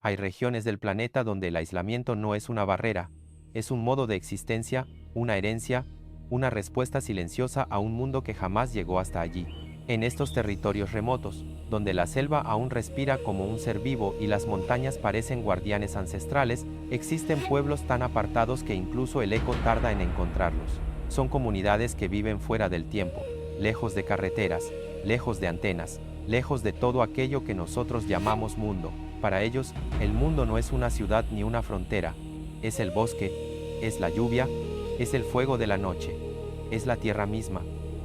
Hay regiones del planeta donde el aislamiento no es una barrera, es un modo de existencia, una herencia, una respuesta silenciosa a un mundo que jamás llegó hasta allí. En estos territorios remotos, donde la selva aún respira como un ser vivo y las montañas parecen guardianes ancestrales, existen pueblos tan apartados que incluso el eco tarda en encontrarlos. Son comunidades que viven fuera del tiempo, lejos de carreteras, lejos de antenas, lejos de todo aquello que nosotros llamamos mundo. Para ellos, el mundo no es una ciudad ni una frontera, es el bosque, es la lluvia, es el fuego de la noche, es la tierra misma,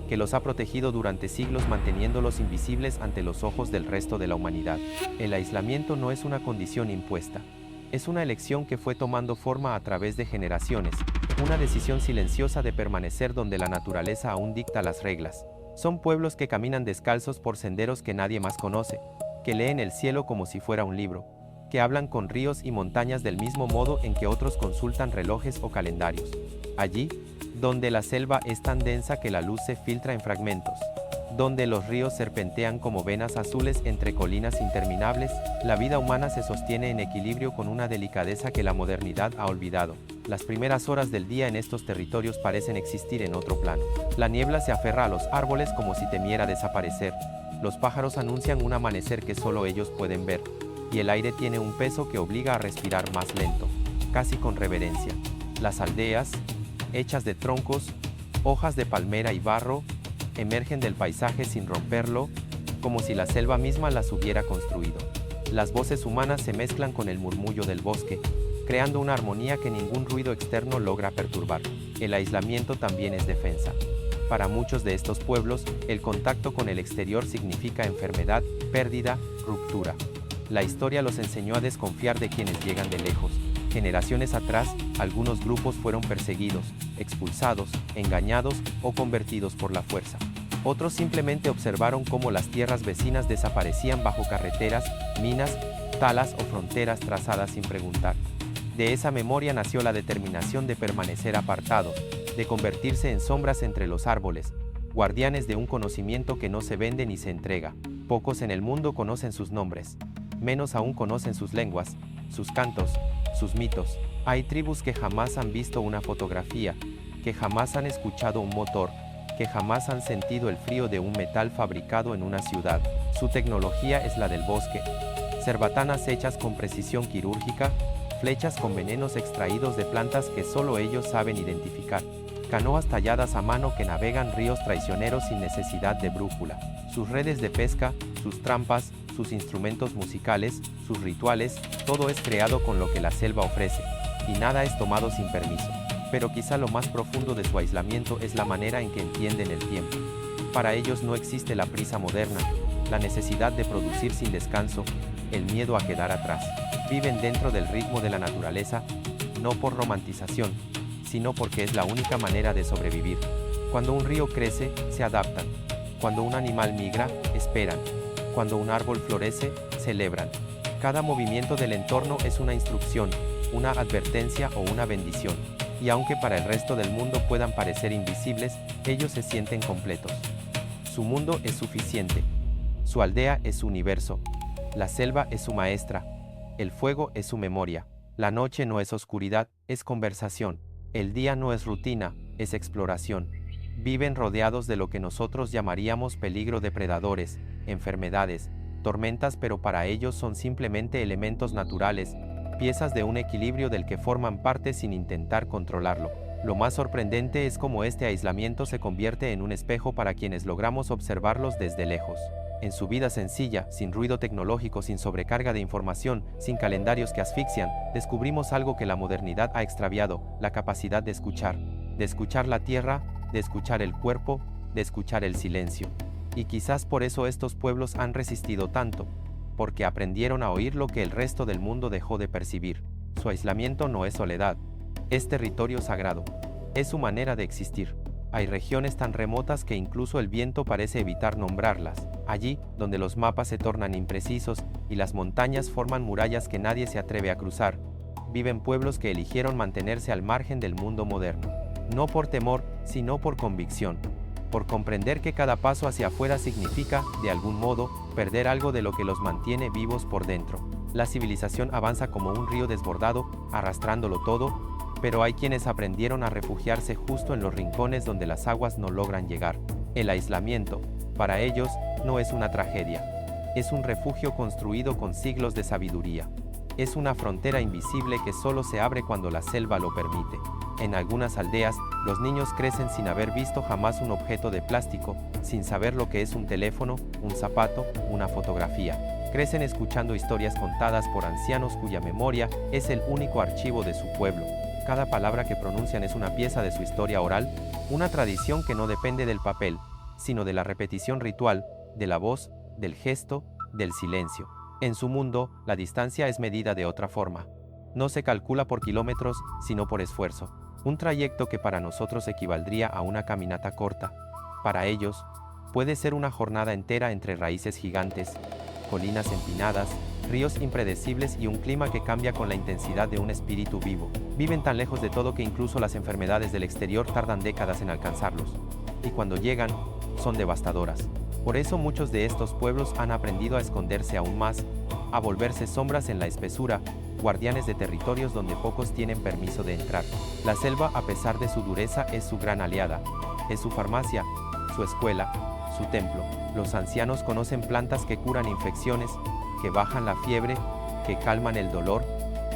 que los ha protegido durante siglos manteniéndolos invisibles ante los ojos del resto de la humanidad. El aislamiento no es una condición impuesta, es una elección que fue tomando forma a través de generaciones, una decisión silenciosa de permanecer donde la naturaleza aún dicta las reglas. Son pueblos que caminan descalzos por senderos que nadie más conoce, que leen el cielo como si fuera un libro, que hablan con ríos y montañas del mismo modo en que otros consultan relojes o calendarios. Allí, donde la selva es tan densa que la luz se filtra en fragmentos, donde los ríos serpentean como venas azules entre colinas interminables, la vida humana se sostiene en equilibrio con una delicadeza que la modernidad ha olvidado. Las primeras horas del día en estos territorios parecen existir en otro plano. La niebla se aferra a los árboles como si temiera desaparecer. Los pájaros anuncian un amanecer que solo ellos pueden ver, y el aire tiene un peso que obliga a respirar más lento, casi con reverencia. Las aldeas, hechas de troncos, hojas de palmera y barro, emergen del paisaje sin romperlo, como si la selva misma las hubiera construido. Las voces humanas se mezclan con el murmullo del bosque, creando una armonía que ningún ruido externo logra perturbar. El aislamiento también es defensa. Para muchos de estos pueblos, el contacto con el exterior significa enfermedad, pérdida, ruptura. La historia los enseñó a desconfiar de quienes llegan de lejos. Generaciones atrás, algunos grupos fueron perseguidos, expulsados, engañados o convertidos por la fuerza. Otros simplemente observaron cómo las tierras vecinas desaparecían bajo carreteras, minas, talas o fronteras trazadas sin preguntar. De esa memoria nació la determinación de permanecer apartados, de convertirse en sombras entre los árboles, guardianes de un conocimiento que no se vende ni se entrega. Pocos en el mundo conocen sus nombres, menos aún conocen sus lenguas, sus cantos, sus mitos. Hay tribus que jamás han visto una fotografía, que jamás han escuchado un motor, que jamás han sentido el frío de un metal fabricado en una ciudad. Su tecnología es la del bosque. Cerbatanas hechas con precisión quirúrgica, flechas con venenos extraídos de plantas que solo ellos saben identificar. Canoas talladas a mano que navegan ríos traicioneros sin necesidad de brújula. Sus redes de pesca, sus trampas, sus instrumentos musicales, sus rituales, todo es creado con lo que la selva ofrece, y nada es tomado sin permiso. Pero quizá lo más profundo de su aislamiento es la manera en que entienden el tiempo. Para ellos no existe la prisa moderna, la necesidad de producir sin descanso, el miedo a quedar atrás. Viven dentro del ritmo de la naturaleza, no por romantización, sino porque es la única manera de sobrevivir. Cuando un río crece, se adaptan. Cuando un animal migra, esperan. Cuando un árbol florece, celebran. Cada movimiento del entorno es una instrucción, una advertencia o una bendición. Y aunque para el resto del mundo puedan parecer invisibles, ellos se sienten completos. Su mundo es suficiente. Su aldea es su universo. La selva es su maestra. El fuego es su memoria. La noche no es oscuridad, es conversación. El día no es rutina, es exploración. Viven rodeados de lo que nosotros llamaríamos peligro de predadores, enfermedades, tormentas, pero para ellos son simplemente elementos naturales, piezas de un equilibrio del que forman parte sin intentar controlarlo. Lo más sorprendente es cómo este aislamiento se convierte en un espejo para quienes logramos observarlos desde lejos. En su vida sencilla, sin ruido tecnológico, sin sobrecarga de información, sin calendarios que asfixian, descubrimos algo que la modernidad ha extraviado: la capacidad de escuchar la tierra, de escuchar el cuerpo, de escuchar el silencio. Y quizás por eso estos pueblos han resistido tanto, porque aprendieron a oír lo que el resto del mundo dejó de percibir. Su aislamiento no es soledad, es territorio sagrado, es su manera de existir. Hay regiones tan remotas que incluso el viento parece evitar nombrarlas. Allí, donde los mapas se tornan imprecisos y las montañas forman murallas que nadie se atreve a cruzar, viven pueblos que eligieron mantenerse al margen del mundo moderno. No por temor, sino por convicción. Por comprender que cada paso hacia afuera significa, de algún modo, perder algo de lo que los mantiene vivos por dentro. La civilización avanza como un río desbordado, arrastrándolo todo, pero hay quienes aprendieron a refugiarse justo en los rincones donde las aguas no logran llegar. El aislamiento, para ellos, no es una tragedia. Es un refugio construido con siglos de sabiduría. Es una frontera invisible que solo se abre cuando la selva lo permite. En algunas aldeas, los niños crecen sin haber visto jamás un objeto de plástico, sin saber lo que es un teléfono, un zapato, una fotografía. Crecen escuchando historias contadas por ancianos cuya memoria es el único archivo de su pueblo. Cada palabra que pronuncian es una pieza de su historia oral, una tradición que no depende del papel, sino de la repetición ritual, de la voz, del gesto, del silencio. En su mundo, la distancia es medida de otra forma. No se calcula por kilómetros, sino por esfuerzo. Un trayecto que para nosotros equivaldría a una caminata corta. Para ellos, puede ser una jornada entera entre raíces gigantes, colinas empinadas, ríos impredecibles y un clima que cambia con la intensidad de un espíritu vivo. Viven tan lejos de todo que incluso las enfermedades del exterior tardan décadas en alcanzarlos. Y cuando llegan, son devastadoras. Por eso muchos de estos pueblos han aprendido a esconderse aún más, a volverse sombras en la espesura, guardianes de territorios donde pocos tienen permiso de entrar. La selva, a pesar de su dureza, es su gran aliada. Es su farmacia, su escuela, su templo. Los ancianos conocen plantas que curan infecciones, que bajan la fiebre, que calman el dolor,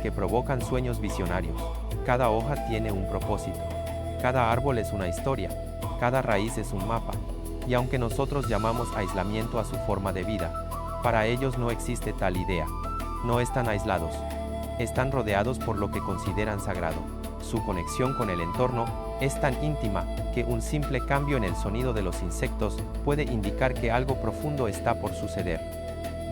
que provocan sueños visionarios. Cada hoja tiene un propósito. Cada árbol es una historia. Cada raíz es un mapa. Y aunque nosotros llamamos aislamiento a su forma de vida, para ellos no existe tal idea. No están aislados. Están rodeados por lo que consideran sagrado. Su conexión con el entorno es tan íntima que un simple cambio en el sonido de los insectos puede indicar que algo profundo está por suceder.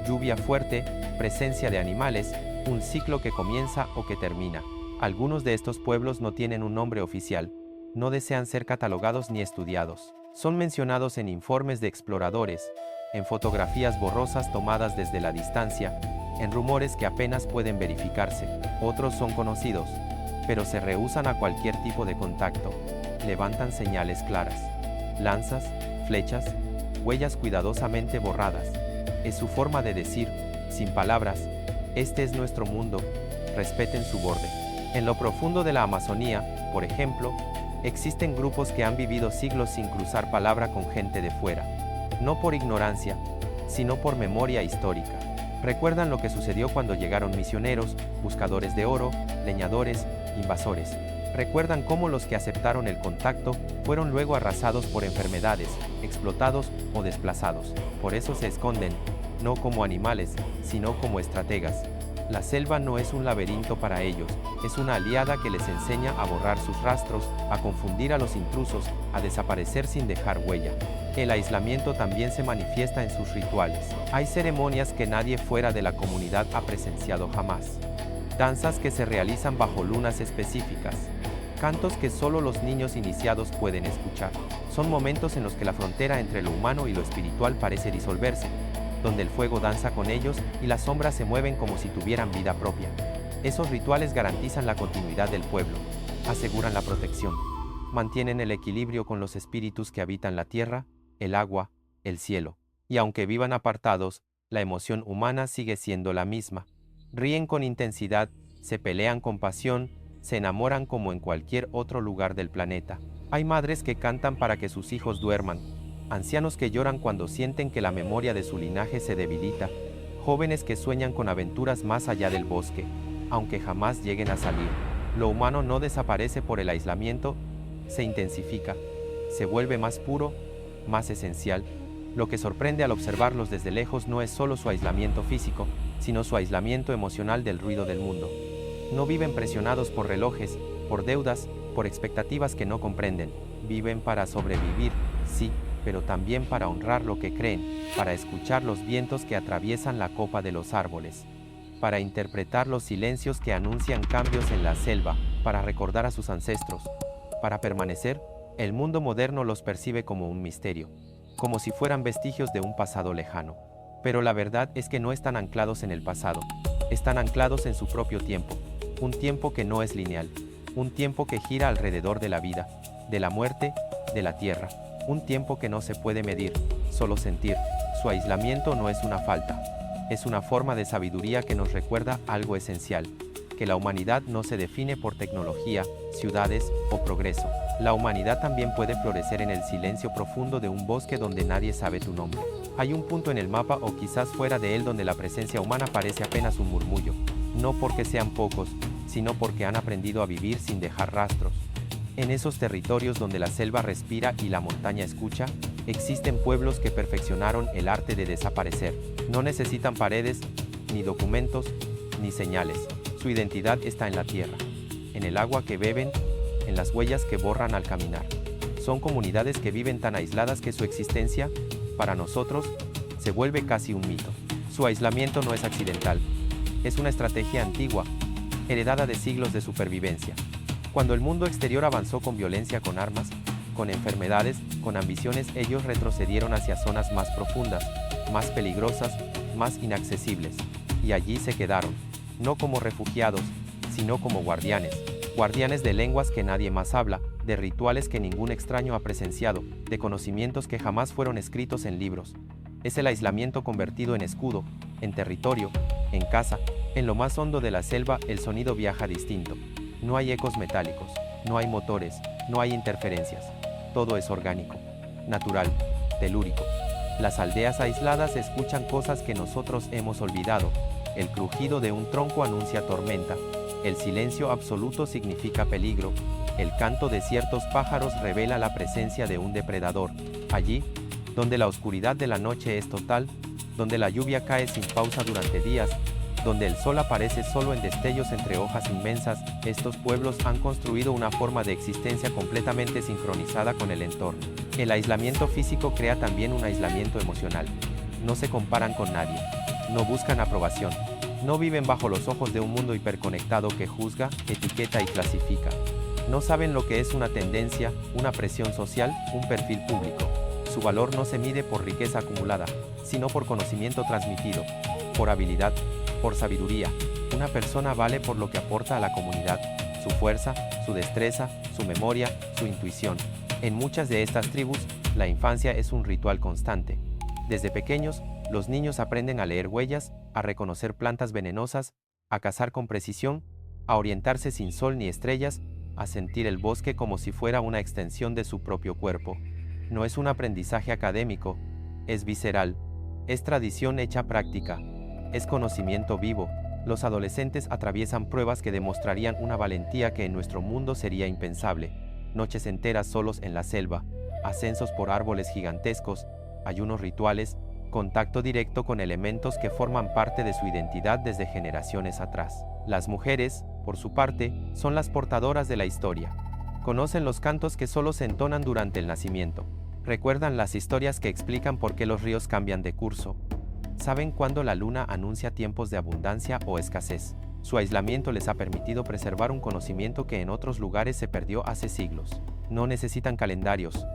Lluvia fuerte, presencia de animales, un ciclo que comienza o que termina. Algunos de estos pueblos no tienen un nombre oficial, no desean ser catalogados ni estudiados. Son mencionados en informes de exploradores, en fotografías borrosas tomadas desde la distancia, en rumores que apenas pueden verificarse. Otros son conocidos, pero se rehúsan a cualquier tipo de contacto. Levantan señales claras, lanzas, flechas, huellas cuidadosamente borradas. Es su forma de decir, sin palabras, este es nuestro mundo, respeten su borde. En lo profundo de la Amazonía, por ejemplo, existen grupos que han vivido siglos sin cruzar palabra con gente de fuera. No por ignorancia, sino por memoria histórica. Recuerdan lo que sucedió cuando llegaron misioneros, buscadores de oro, leñadores, invasores. Recuerdan cómo los que aceptaron el contacto fueron luego arrasados por enfermedades, explotados o desplazados. Por eso se esconden, no como animales, sino como estrategas. La selva no es un laberinto para ellos, es una aliada que les enseña a borrar sus rastros, a confundir a los intrusos, a desaparecer sin dejar huella. El aislamiento también se manifiesta en sus rituales. Hay ceremonias que nadie fuera de la comunidad ha presenciado jamás. Danzas que se realizan bajo lunas específicas. Cantos que solo los niños iniciados pueden escuchar. Son momentos en los que la frontera entre lo humano y lo espiritual parece disolverse, donde el fuego danza con ellos y las sombras se mueven como si tuvieran vida propia. Esos rituales garantizan la continuidad del pueblo, aseguran la protección, mantienen el equilibrio con los espíritus que habitan la tierra, el agua, el cielo. Y aunque vivan apartados, la emoción humana sigue siendo la misma. Ríen con intensidad, se pelean con pasión, se enamoran como en cualquier otro lugar del planeta. Hay madres que cantan para que sus hijos duerman, ancianos que lloran cuando sienten que la memoria de su linaje se debilita, jóvenes que sueñan con aventuras más allá del bosque, aunque jamás lleguen a salir. Lo humano no desaparece por el aislamiento, se intensifica, se vuelve más puro, más esencial. Lo que sorprende al observarlos desde lejos no es solo su aislamiento físico, sino su aislamiento emocional del ruido del mundo. No viven presionados por relojes, por deudas, por expectativas que no comprenden. Viven para sobrevivir, sí, pero también para honrar lo que creen, para escuchar los vientos que atraviesan la copa de los árboles, para interpretar los silencios que anuncian cambios en la selva, para recordar a sus ancestros. Para permanecer, el mundo moderno los percibe como un misterio, como si fueran vestigios de un pasado lejano. Pero la verdad es que no están anclados en el pasado, están anclados en su propio tiempo, un tiempo que no es lineal, un tiempo que gira alrededor de la vida, de la muerte, de la tierra. Un tiempo que no se puede medir, solo sentir. Su aislamiento no es una falta, Es una forma de sabiduría que nos recuerda algo esencial, que la humanidad no se define por tecnología, ciudades o progreso. La humanidad también puede florecer en el silencio profundo de un bosque donde nadie sabe tu nombre. Hay un punto en el mapa o quizás fuera de él donde la presencia humana parece apenas un murmullo, no porque sean pocos, sino porque han aprendido a vivir sin dejar rastros. En esos territorios donde la selva respira y la montaña escucha, existen pueblos que perfeccionaron el arte de desaparecer. No necesitan paredes, ni documentos, ni señales. Su identidad está en la tierra, en el agua que beben, en las huellas que borran al caminar. Son comunidades que viven tan aisladas que su existencia, para nosotros, se vuelve casi un mito. Su aislamiento no es accidental, es una estrategia antigua, heredada de siglos de supervivencia. Cuando el mundo exterior avanzó con violencia, con armas, con enfermedades, con ambiciones, ellos retrocedieron hacia zonas más profundas, más peligrosas, más inaccesibles. Y allí se quedaron, no como refugiados, sino como guardianes. Guardianes de lenguas que nadie más habla, de rituales que ningún extraño ha presenciado, de conocimientos que jamás fueron escritos en libros. Es el aislamiento convertido en escudo, en territorio, en casa. En lo más hondo de la selva el sonido viaja distinto. No hay ecos metálicos, no hay motores, no hay interferencias. Todo es orgánico, natural, telúrico. Las aldeas aisladas escuchan cosas que nosotros hemos olvidado. El crujido de un tronco anuncia tormenta. El silencio absoluto significa peligro. El canto de ciertos pájaros revela la presencia de un depredador. Allí, donde la oscuridad de la noche es total, donde la lluvia cae sin pausa durante días, donde el sol aparece solo en destellos entre hojas inmensas, estos pueblos han construido una forma de existencia completamente sincronizada con el entorno. El aislamiento físico crea también un aislamiento emocional. No se comparan con nadie. No buscan aprobación. No viven bajo los ojos de un mundo hiperconectado que juzga, etiqueta y clasifica. No saben lo que es una tendencia, una presión social, un perfil público. Su valor no se mide por riqueza acumulada, sino por conocimiento transmitido, por habilidad, por sabiduría. Una persona vale por lo que aporta a la comunidad, su fuerza, su destreza, su memoria, su intuición. En muchas de estas tribus, la infancia es un ritual constante. Desde pequeños, los niños aprenden a leer huellas, a reconocer plantas venenosas, a cazar con precisión, a orientarse sin sol ni estrellas, a sentir el bosque como si fuera una extensión de su propio cuerpo. No es un aprendizaje académico, es visceral, es tradición hecha práctica. Es conocimiento vivo. Los adolescentes atraviesan pruebas que demostrarían una valentía que en nuestro mundo sería impensable. Noches enteras solos en la selva, ascensos por árboles gigantescos, ayunos rituales, contacto directo con elementos que forman parte de su identidad desde generaciones atrás. Las mujeres, por su parte, son las portadoras de la historia. Conocen los cantos que solo se entonan durante el nacimiento. Recuerdan las historias que explican por qué los ríos cambian de curso. Saben cuándo la luna anuncia tiempos de abundancia o escasez. Su aislamiento les ha permitido preservar un conocimiento que en otros lugares se perdió hace siglos. No necesitan calendarios.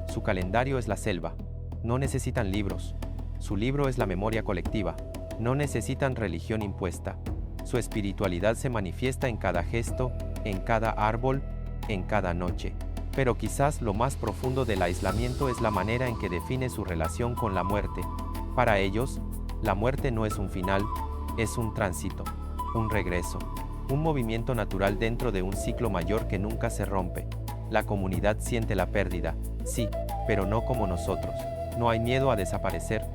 Su calendario es la selva. No necesitan libros. Su libro es la memoria colectiva. No necesitan religión impuesta. Su espiritualidad se manifiesta en cada gesto, en cada árbol, en cada noche. Pero quizás lo más profundo del aislamiento es la manera en que define su relación con la muerte. Para ellos, la muerte no es un final, es un tránsito, un regreso, un movimiento natural dentro de un ciclo mayor que nunca se rompe. La comunidad siente la pérdida, sí, pero no como nosotros. No hay miedo a desaparecer,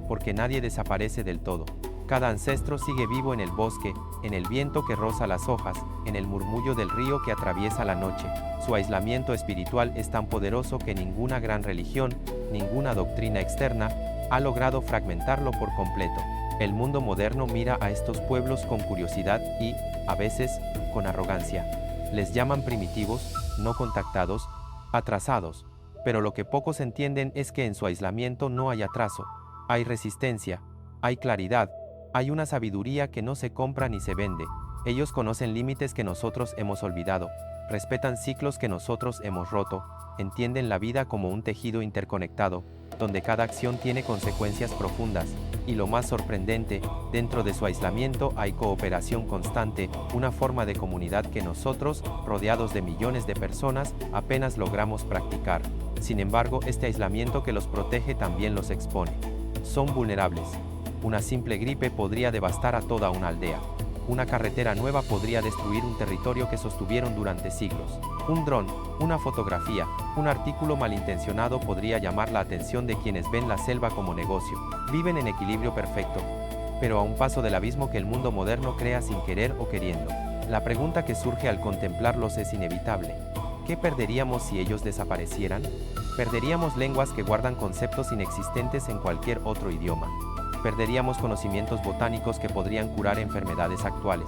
porque nadie desaparece del todo. Cada ancestro sigue vivo en el bosque, en el viento que roza las hojas, en el murmullo del río que atraviesa la noche. Su aislamiento espiritual es tan poderoso que ninguna gran religión, ninguna doctrina externa, ha logrado fragmentarlo por completo. El mundo moderno mira a estos pueblos con curiosidad y, a veces, con arrogancia. Les llaman primitivos, no contactados, atrasados. Pero lo que pocos entienden es que en su aislamiento no hay atraso. Hay resistencia, hay claridad, hay una sabiduría que no se compra ni se vende. Ellos conocen límites que nosotros hemos olvidado, respetan ciclos que nosotros hemos roto, entienden la vida como un tejido interconectado, donde cada acción tiene consecuencias profundas, y lo más sorprendente, dentro de su aislamiento hay cooperación constante, una forma de comunidad que nosotros, rodeados de millones de personas, apenas logramos practicar. Sin embargo, este aislamiento que los protege también los expone. Son vulnerables. Una simple gripe podría devastar a toda una aldea. Una carretera nueva podría destruir un territorio que sostuvieron durante siglos. Un dron, una fotografía, un artículo malintencionado podría llamar la atención de quienes ven la selva como negocio. Viven en equilibrio perfecto, pero a un paso del abismo que el mundo moderno crea sin querer o queriendo. La pregunta que surge al contemplarlos es inevitable. ¿Qué perderíamos si ellos desaparecieran? Perderíamos lenguas que guardan conceptos inexistentes en cualquier otro idioma. Perderíamos conocimientos botánicos que podrían curar enfermedades actuales.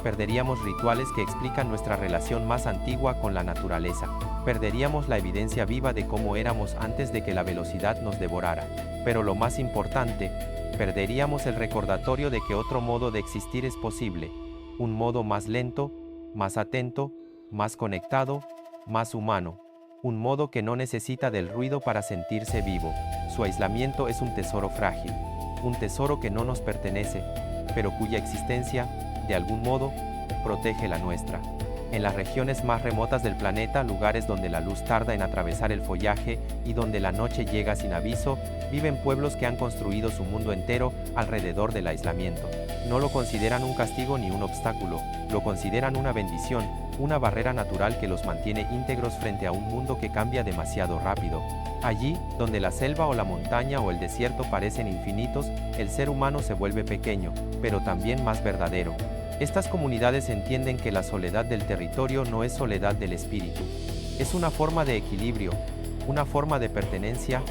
Perderíamos rituales que explican nuestra relación más antigua con la naturaleza. Perderíamos la evidencia viva de cómo éramos antes de que la velocidad nos devorara. Pero lo más importante, perderíamos el recordatorio de que otro modo de existir es posible. Un modo más lento, más atento, más conectado, más humano. Un modo que no necesita del ruido para sentirse vivo. Su aislamiento es un tesoro frágil. Un tesoro que no nos pertenece, pero cuya existencia, de algún modo, protege la nuestra. En las regiones más remotas del planeta, lugares donde la luz tarda en atravesar el follaje y donde la noche llega sin aviso, viven pueblos que han construido su mundo entero alrededor del aislamiento. No lo consideran un castigo ni un obstáculo, lo consideran una bendición, una barrera natural que los mantiene íntegros frente a un mundo que cambia demasiado rápido. Allí, donde la selva o la montaña o el desierto parecen infinitos, el ser humano se vuelve pequeño, pero también más verdadero. Estas comunidades entienden que la soledad del territorio no es soledad del espíritu. Es una forma de equilibrio, una forma de pertenencia,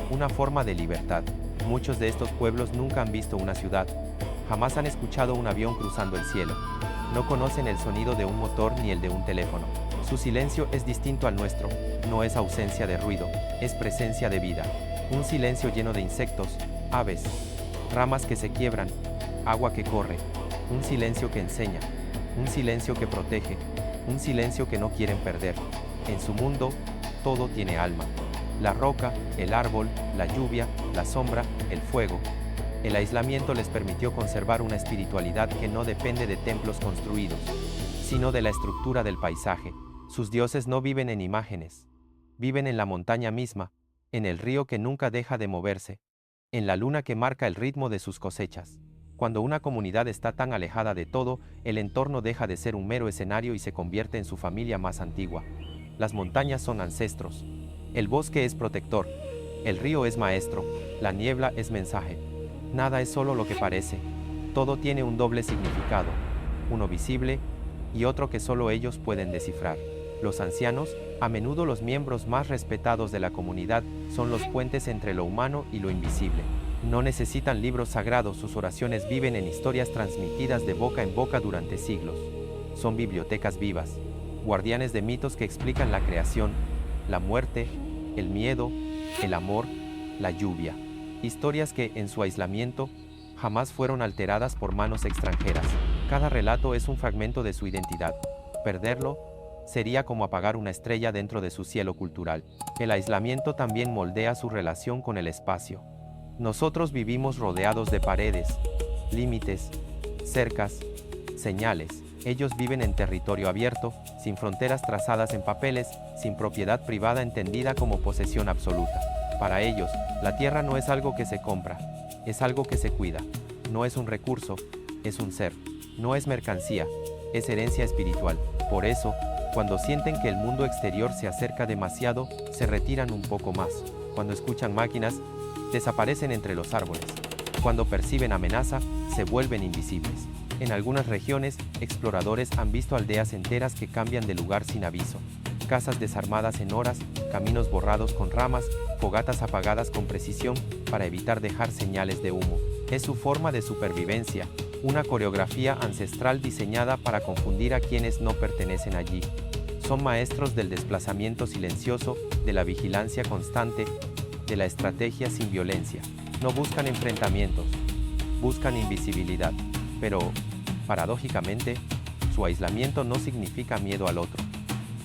una forma de libertad. Muchos de estos pueblos nunca han visto una ciudad, jamás han escuchado un avión cruzando el cielo. No conocen el sonido de un motor ni el de un teléfono. Su silencio es distinto al nuestro, no es ausencia de ruido, es presencia de vida. Un silencio lleno de insectos, aves, ramas que se quiebran, agua que corre. Un silencio que enseña, un silencio que protege, un silencio que no quieren perder. En su mundo, todo tiene alma. La roca, el árbol, la lluvia, la sombra, el fuego. El aislamiento les permitió conservar una espiritualidad que no depende de templos construidos, sino de la estructura del paisaje. Sus dioses no viven en imágenes, viven en la montaña misma, en el río que nunca deja de moverse, en la luna que marca el ritmo de sus cosechas. Cuando una comunidad está tan alejada de todo, el entorno deja de ser un mero escenario y se convierte en su familia más antigua. Las montañas son ancestros, el bosque es protector, el río es maestro, la niebla es mensaje. Nada es solo lo que parece, todo tiene un doble significado, uno visible y otro que solo ellos pueden descifrar. Los ancianos, a menudo los miembros más respetados de la comunidad, son los puentes entre lo humano y lo invisible. No necesitan libros sagrados, sus oraciones viven en historias transmitidas de boca en boca durante siglos. Son bibliotecas vivas, guardianes de mitos que explican la creación, la muerte, el miedo, el amor, la lluvia. Historias que, en su aislamiento, jamás fueron alteradas por manos extranjeras. Cada relato es un fragmento de su identidad. Perderlo sería como apagar una estrella dentro de su cielo cultural. El aislamiento también moldea su relación con el espacio. Nosotros vivimos rodeados de paredes, límites, cercas, señales. Ellos viven en territorio abierto, sin fronteras trazadas en papeles, sin propiedad privada entendida como posesión absoluta. Para ellos, la tierra no es algo que se compra, es algo que se cuida. No es un recurso, es un ser. No es mercancía, es herencia espiritual. Por eso, cuando sienten que el mundo exterior se acerca demasiado, se retiran un poco más. Cuando escuchan máquinas, desaparecen entre los árboles. Cuando perciben amenaza, se vuelven invisibles. En algunas regiones, exploradores han visto aldeas enteras que cambian de lugar sin aviso. Casas desarmadas en horas, caminos borrados con ramas, fogatas apagadas con precisión para evitar dejar señales de humo. Es su forma de supervivencia, una coreografía ancestral diseñada para confundir a quienes no pertenecen allí. Son maestros del desplazamiento silencioso, de la vigilancia constante, de la estrategia sin violencia. No buscan enfrentamientos, buscan invisibilidad. Pero, paradójicamente, su aislamiento no significa miedo al otro.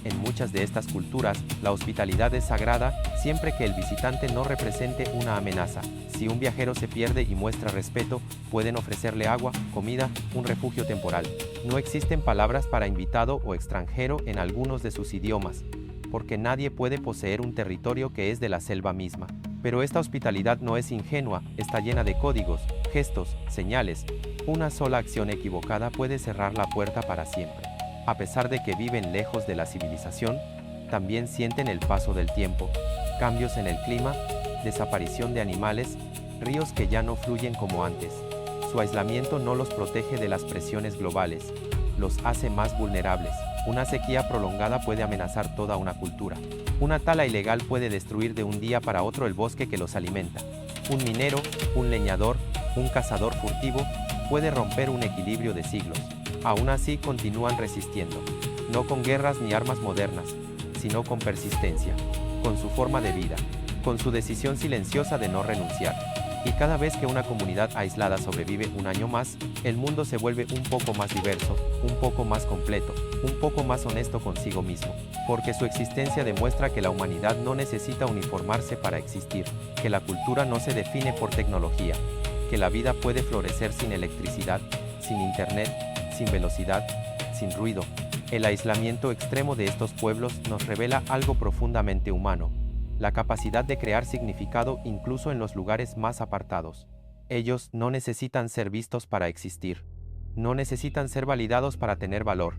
En muchas de estas culturas, la hospitalidad es sagrada siempre que el visitante no represente una amenaza. Si un viajero se pierde y muestra respeto, pueden ofrecerle agua, comida, un refugio temporal. No existen palabras para invitado o extranjero en algunos de sus idiomas, porque nadie puede poseer un territorio que es de la selva misma. Pero esta hospitalidad no es ingenua, está llena de códigos, gestos, señales, una sola acción equivocada puede cerrar la puerta para siempre. A pesar de que viven lejos de la civilización, también sienten el paso del tiempo, cambios en el clima, desaparición de animales, ríos que ya no fluyen como antes. Su aislamiento no los protege de las presiones globales, los hace más vulnerables. Una sequía prolongada puede amenazar toda una cultura. Una tala ilegal puede destruir de un día para otro el bosque que los alimenta. Un minero, un leñador, un cazador furtivo, puede romper un equilibrio de siglos. Aún así continúan resistiendo, no con guerras ni armas modernas, sino con persistencia, con su forma de vida, con su decisión silenciosa de no renunciar. Y cada vez que una comunidad aislada sobrevive un año más, el mundo se vuelve un poco más diverso, un poco más completo, un poco más honesto consigo mismo, porque su existencia demuestra que la humanidad no necesita uniformarse para existir, que la cultura no se define por tecnología, que la vida puede florecer sin electricidad, sin internet, sin velocidad, sin ruido. El aislamiento extremo de estos pueblos nos revela algo profundamente humano, la capacidad de crear significado incluso en los lugares más apartados. Ellos no necesitan ser vistos para existir, no necesitan ser validados para tener valor,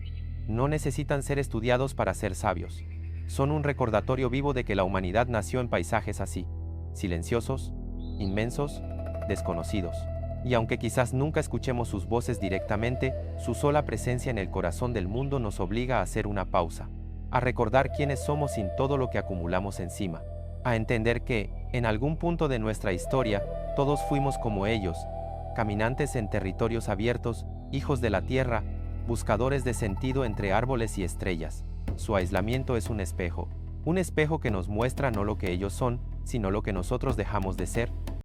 no necesitan ser estudiados para ser sabios. Son un recordatorio vivo de que la humanidad nació en paisajes así, silenciosos, inmensos, desconocidos. Y aunque quizás nunca escuchemos sus voces directamente, su sola presencia en el corazón del mundo nos obliga a hacer una pausa, a recordar quiénes somos sin todo lo que acumulamos encima, a entender que, en algún punto de nuestra historia, todos fuimos como ellos, caminantes en territorios abiertos, hijos de la tierra, buscadores de sentido entre árboles y estrellas. Su aislamiento es un espejo que nos muestra no lo que ellos son, sino lo que nosotros dejamos de ser,